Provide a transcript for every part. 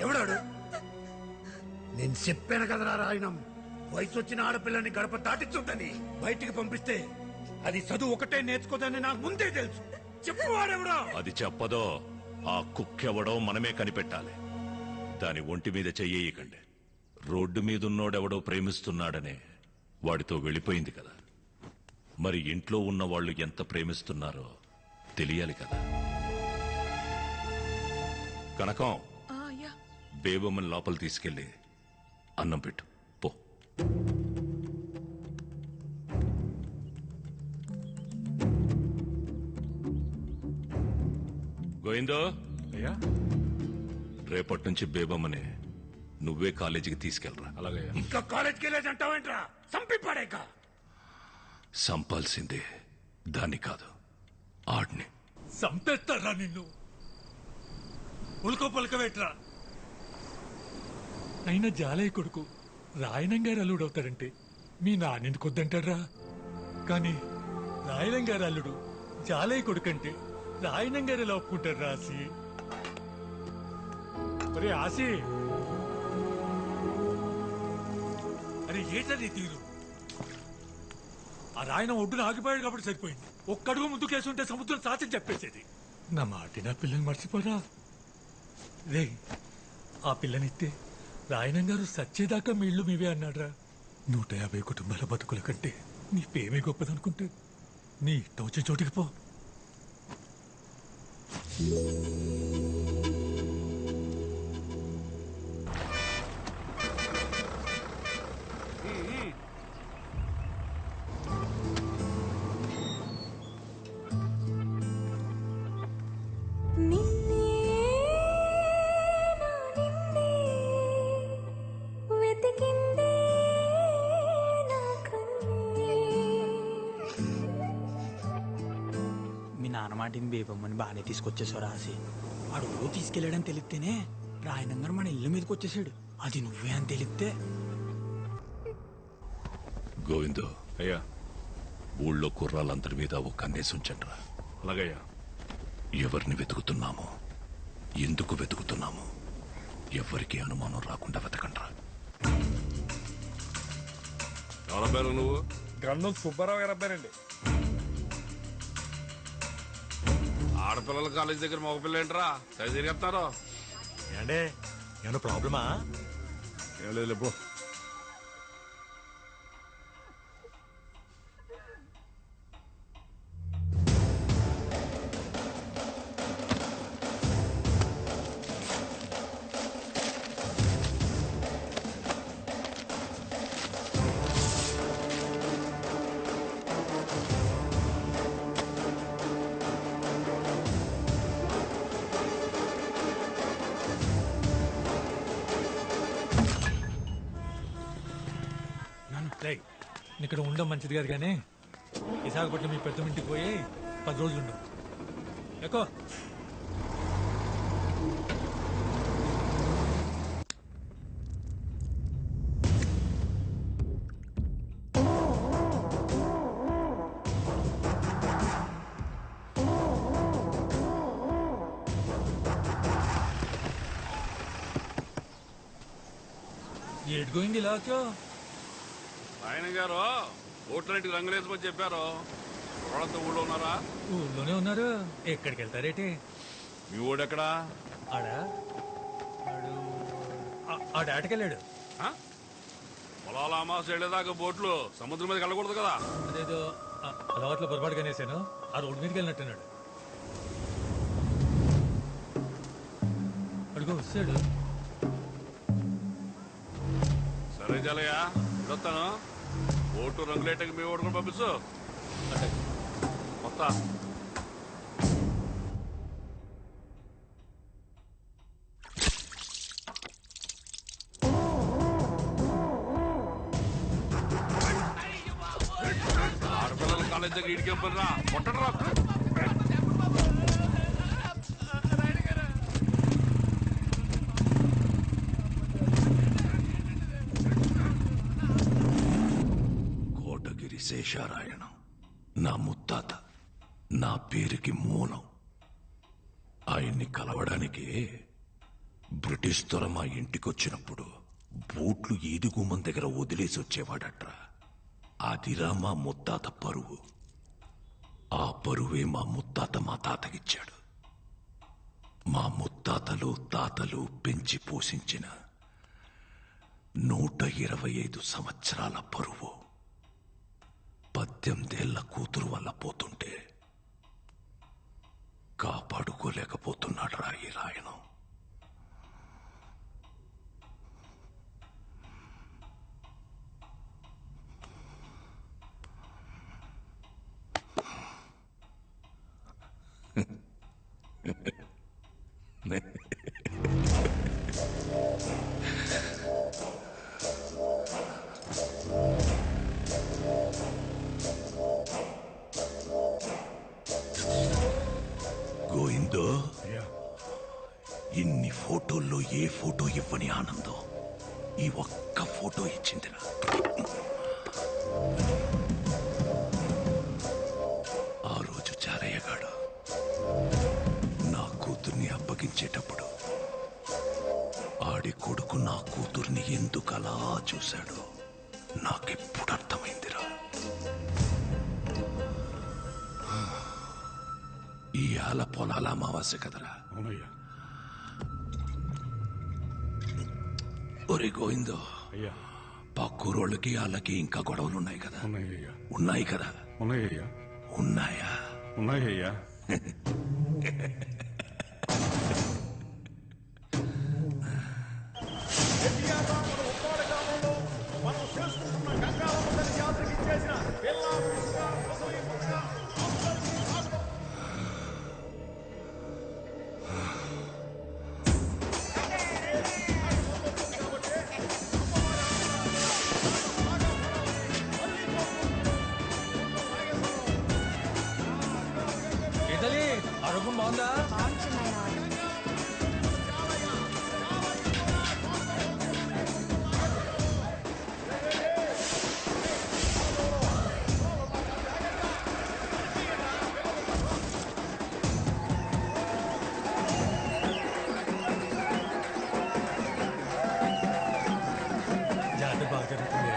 ఎవడాడు? నేను చెప్పాను కదరా రాయణం, వయసు వచ్చిన ఆడపిల్లని గడప దాటించుంటని బయటికి పంపిస్తే అది చదువు ఒకటే నేర్చుకోదని నాకు ముందే తెలుసు. చెప్పువాడెవడో. అది చెప్పదో ఆ కుక్కెవడో మనమే కనిపెట్టాలి. దాని ఒంటి మీద చెయ్యకండి. రోడ్డు మీదున్నోడెవడో ప్రేమిస్తున్నాడనే వాడితో వెళ్ళిపోయింది కదా, మరి ఇంట్లో ఉన్న వాళ్ళు ఎంత ప్రేమిస్తున్నారో తెలియాలి కదా. కనకం, బేబమ్మని లోపల తీసుకెళ్లి అన్నం పెట్టు పో. గోవిందో, అయ్యా రేపటి నుంచి బేబమ్మని నువ్వే కాలేజీకి తీసుకెళ్ళరా. అలాగే. ఇంకా కాలేజ్కి వెళ్ళేది అంటావేంట్రా? సంపి పడేక. సంపాల్సిందే దాన్ని కాదు, ఆడిని. సంపేస్తారా నిన్ను? ఉల్కో పలకవేట్రా. అయినా జాలయ్య కొడుకు రాయణం గారు అల్లుడవుతాడంటే మీ నాన్నెందుకు వద్దంటాడ్రా? కానీ రాయణం గారు అల్లుడు జాలయ్య కొడుకంటే రాయణం గారు ఎలా ఒప్పుకుంటారు రాసి? అరే ఆసి, అరే ఏంటది తీరు? ఆ రాయన ఒడ్డున ఆగిపోయాడు కాబట్టి సరిపోయింది. ఒక్కడుగు ముందుకేసుంటే సముద్రం సాచి చెప్పేసేది. నా మాట నా పిల్లని మర్చిపోరా రే. ఆ పిల్లనిస్తే రాయణం గారు సచ్చేదాకా మీ ఇల్లు మీవే అన్నాడ్రా. 150 కుటుంబాల బతుకుల కంటే నీ పేమే గొప్పదనుకుంటే నీ ఇష్టం వచ్చే చోటికి పో. నాన్నమాటిని బేబమ్మని బాగానే తీసుకొచ్చేసావు రాసి. అడుగు తీసుకెళ్ళాడని తెలిస్తేనే రాయనంగా మన ఇల్లు మీదకి వచ్చేసాడు. అది నువ్వే అని తెలిస్తే. గోవిందు, అయ్యా, ఊళ్ళో కుర్రాళ్ళందరి మీద ఒక కన్నేసి ఉంచండిరా. అలాగయ్యా. ఎవరిని వెతుకుతున్నామో, ఎందుకు వెతుకుతున్నామో ఎవరికి అనుమానం రాకుండా వెతకండ్రా. ఎవరబ్బారు నువ్వు? గంధం సుబ్బారావు గారు అబ్బారండి. ఆడపిల్లల కాలేజ్ దగ్గర మగపిల్ల ఏంట్రా సరి తిరిగేస్తారు? ఏండే ఏమన్నా ప్రాబ్లమా? ఏం లేదు పో. ఇక్కడ ఉండడం మంచిది కాదు కానీ విశాఖపట్నం మీ పెద్ద ఇంటికి పోయి 10 రోజులు ఉండవు. ఎక్కువ ఏడు గోయింది ఇలా వచ్చో. ఆయన గారు ఓట్లన్నింటికి రంగులేసుకొని చెప్పారు. వాళ్ళంతా ఊళ్ళో ఉన్నారా? ఊళ్ళోనే ఉన్నారు. ఎక్కడికి వెళ్తారేటి? మీ ఊడెక్కడా? ఆటకెళ్ళాడు. పొలాల అమాస వెళ్ళేదాకా బోట్లు సముద్రం మీదకి వెళ్ళకూడదు కదా. అదేదో అలవాట్లో పొరపాటుగా వేసాను. ఆ రోడ్డు మీదకి వెళ్ళినట్టున్నాడు. అడుగు వస్తాడు. సరే జలయ్య, వస్తాను. ఓటు రంగులేటకి మీ ఓటు కూడా పంపిస్తూ మొత్తం ఆడపిల్లల కాలేజ్ దగ్గర ఇడికేం పనిరా, కొట్టడరా. శేషారాయణం నా ముత్తాత, నా పేరుకి మూలం. ఆయన్ని కలవడానికి బ్రిటిష్ దొర మా ఇంటికొచ్చినప్పుడు బూట్లు ఈది గుమ్మం దగ్గర వదిలేసి వచ్చేవాడట్రా. అదిరా మా ముత్తాత పరువు. ఆ పరువే మా ముత్తాత మా తాతకిచ్చాడు. మా ముత్తాతలు తాతలు పెంచి పోషించిన 125 సంవత్సరాల పరువు 18 ఏళ్ల కూతురు వల్ల పోతుంటే కాపాడుకోలేకపోతున్నాడు రా ఈ రాయను. గోవిందో, ఇన్ని ఫోటోల్లో ఏ ఫోటో ఇవ్వని ఆనందం ఈ ఒక్క ఫోటో ఇచ్చిందిరా. ఆ రోజు చారయ్యగాడు నా కూతుర్ని అప్పగించేటప్పుడు ఆడి కొడుకు నా కూతుర్ని ఎందుకలా చూశాడో నాకెప్పుడు అర్థమైందిరా. ఈ ఆల పొలాల అమావాస్య కదరా. ఒరే గోవిందో, పక్కూరోళ్ళకి వాళ్ళకి ఇంకా గొడవలున్నాయి కదా. ఉన్నాయి కదా. ఉన్నాయా? ఉన్నాయ్యా. ఇటలీ ఆరోగ్యం బాగుందా? జాతర బాగా జరుగుతుంది.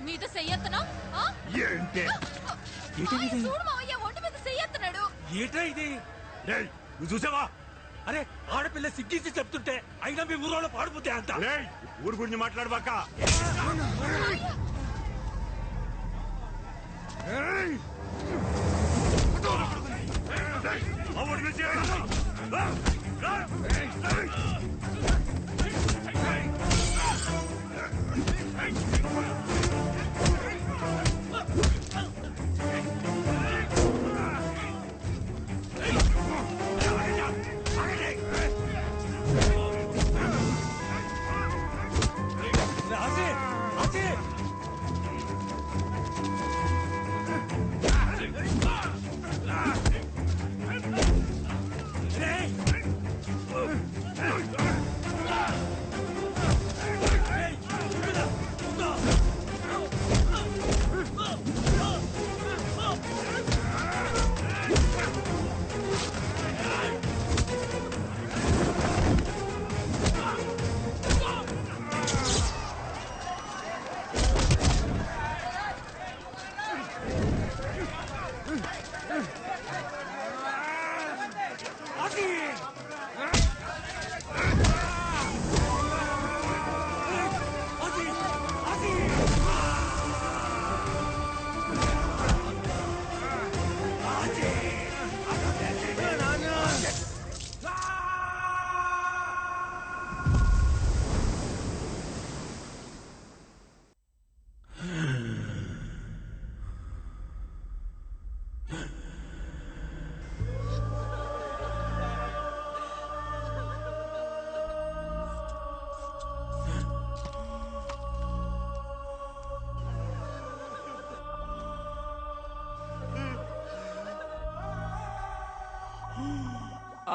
మీద చెయ్యత్తనా? ఏంటే చూడు మావయ్య, ఒంటి మీద చెయ్యత్తనాడు. ఏటా ఇది? రేయ్, నువ్వు చూసావా? అరే ఆడపిల్ల సిగ్గించి చెప్తుంటే అయినా మీ ఊరోళ్ళ పాడుపుతే అంత. రేయ్, ఊరు గురించి మాట్లాడబాక. రాజీ రాజీ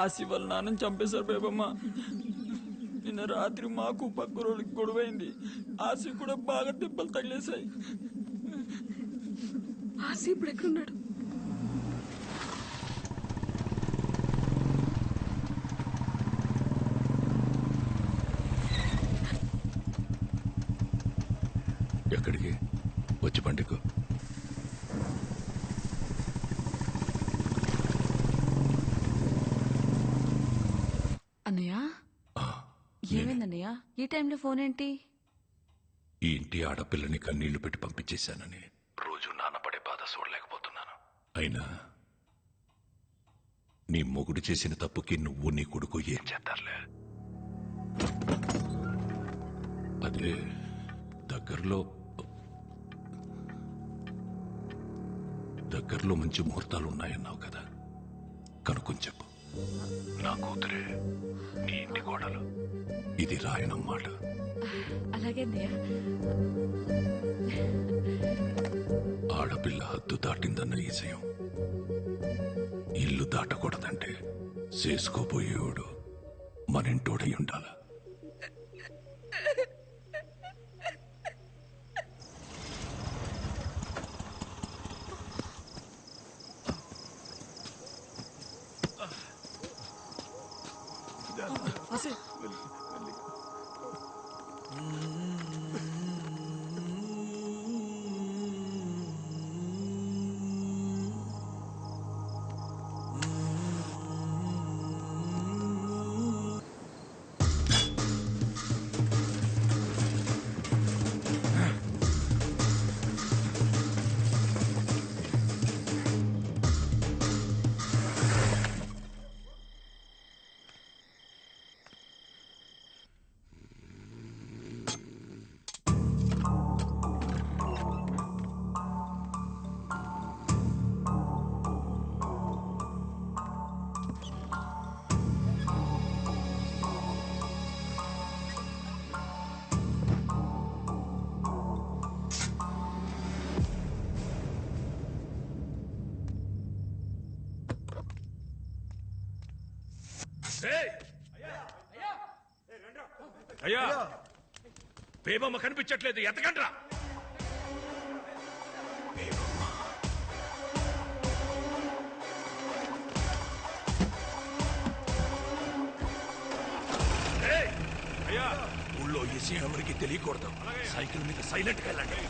ఆసి వాళ్ళ నాన్నని చంపేశారు బేబమ్మ. నిన్న రాత్రి మాకు పక్క రోజుకి గొడవైంది. ఆసి కూడా బాగా దెబ్బలు తగిలేశాయి. ఆసి ఇప్పుడు ఎక్కడున్నాడు? ఎక్కడికి వచ్చి పండుగ అన్నయ్య, ఏమైందన్నయ్య? ఈ టైంలో ఫోన్ ఏంటి? ఈ ఇంటి ఆడపిల్లని కన్నీళ్లు పెట్టి పంపించేశానని రోజు నాన్నపడే బాధ చూడలేకపోతున్నాను. అయినా నీ మొగుడు చేసిన తప్పుకి నువ్వు నీ కొడుకు ఏం చేస్తారులే. అదే దగ్గరలో మంచి ముహూర్తాలు ఉన్నాయన్నావు కదా, కనుక్కొని చెప్పు. నా కూతురే నీ ఇంటి కోడలు. ఇది రాయనమ్మాట. అలాగే అన్నయ్య. ఆడపిల్ల హద్దు దాటిందన్న ఈజయం ఇల్లు దాటకూడదంటే చేసుకోబోయేవాడు మనింటోడై ఉండాల. అయ్యా, బేబమ్మ కనిపించట్లేదు, ఎతకండ్రా. అయ్యా, ఊళ్ళో ఈ విషయం ఎవరికి తెలియకూడదు. సైకిల్ మీద సైలెంట్గా వెళ్ళండి.